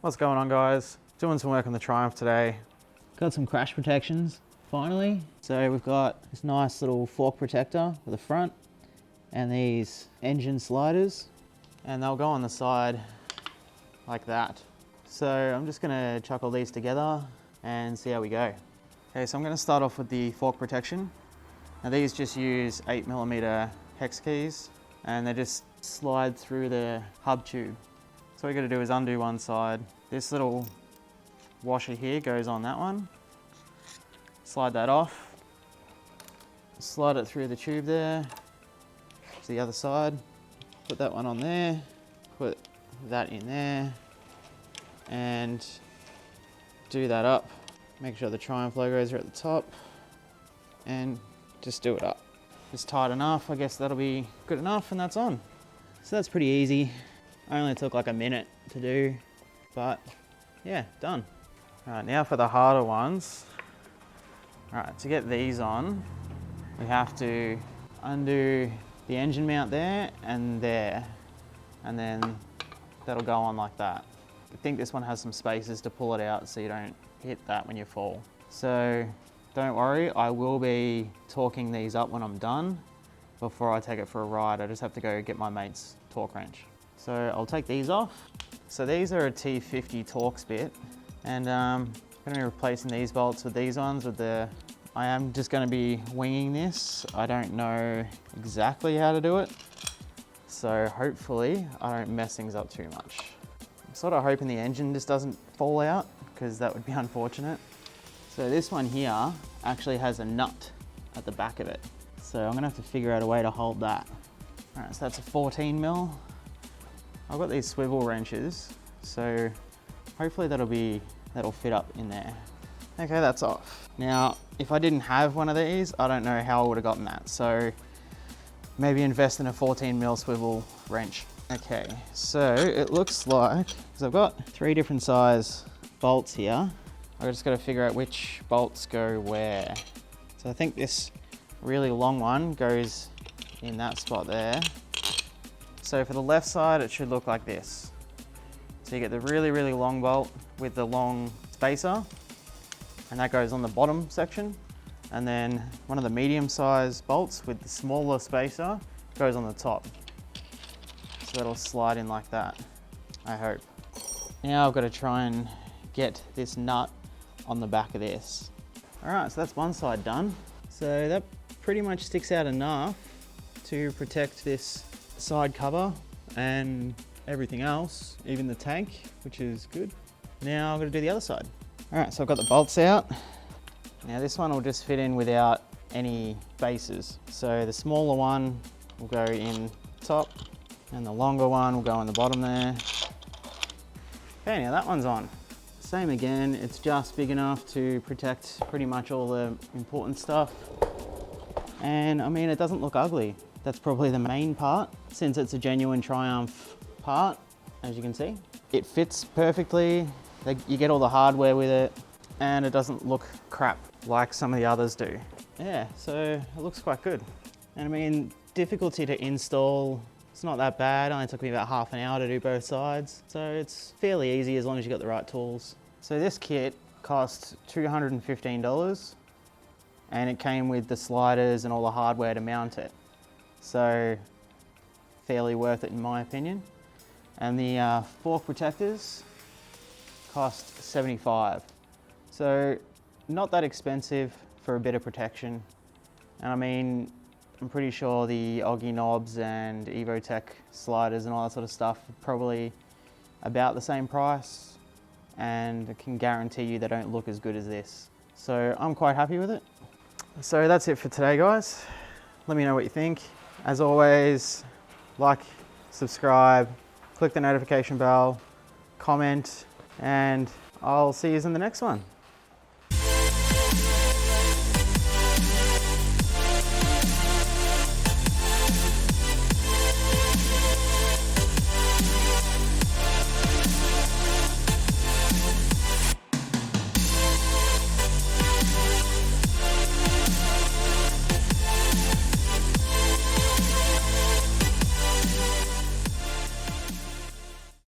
What's going on, guys? Doing some work on the Triumph today. Got some crash protections, finally. So we've got this nice little fork protector for the front and these engine sliders, and they'll go on the side like that. So I'm just gonna chuck all these together and see how we go. Okay, so I'm gonna start off with the fork protection. Now these just use 8mm hex keys, and they just slide through the hub tube. So what you gotta do is undo one side. This little washer here goes on that one. Slide that off. Slide it through the tube there to the other side. Put that one on there. Put that in there. And do that up. Make sure the Triumph logos are at the top. And just do it up. It's tight enough. I guess that'll be good enough, and that's on. So that's pretty easy. Only took like a minute to do, but yeah, done. All right, now for the harder ones. All right, to get these on, we have to undo the engine mount there, and then that'll go on like that. I think this one has some spaces to pull it out so you don't hit that when you fall. So don't worry, I will be torquing these up when I'm done before I take it for a ride. I just have to go get my mate's torque wrench. So I'll take these off. So these are a T50 Torx bit, and I'm gonna be replacing these bolts with these ones I am just gonna be winging this. I don't know exactly how to do it. So hopefully I don't mess things up too much. I'm sort of hoping the engine just doesn't fall out, because that would be unfortunate. So this one here actually has a nut at the back of it. So I'm gonna have to figure out a way to hold that. All right, so that's a 14mm. I've got these swivel wrenches, so hopefully that'll fit up in there. Okay, that's off. Now, if I didn't have one of these, I don't know how I would have gotten that. So maybe invest in a 14mm swivel wrench. Okay, so it looks like, because I've got 3 different size bolts here, I've just got to figure out which bolts go where. So I think this really long one goes in that spot there. So for the left side, it should look like this. So you get the really, really long bolt with the long spacer, and that goes on the bottom section. And then one of the medium-sized bolts with the smaller spacer goes on the top. So that'll slide in like that, I hope. Now I've got to try and get this nut on the back of this. All right, so that's one side done. So that pretty much sticks out enough to protect this side cover and everything else, even the tank, which is good. Now I'm gonna do the other side. All right, so I've got the bolts out. Now this one will just fit in without any bases. So the smaller one will go in top, and the longer one will go in the bottom there. Okay, now that one's on. Same again, it's just big enough to protect pretty much all the important stuff. And I mean, it doesn't look ugly. That's probably the main part, since it's a genuine Triumph part, as you can see. It fits perfectly, you get all the hardware with it, and it doesn't look crap like some of the others do. Yeah, so it looks quite good. And I mean, difficulty to install, it's not that bad. It only took me about half an hour to do both sides. So it's fairly easy as long as you got the right tools. So this kit cost $215, and it came with the sliders and all the hardware to mount it. So fairly worth it in my opinion. And the fork protectors cost $75. So not that expensive for a bit of protection. And I mean, I'm pretty sure the Oggy knobs and Evotech sliders and all that sort of stuff are probably about the same price, and I can guarantee you they don't look as good as this. So I'm quite happy with it. So that's it for today, guys. Let me know what you think. As always, like, subscribe, click the notification bell, comment, and I'll see you in the next one.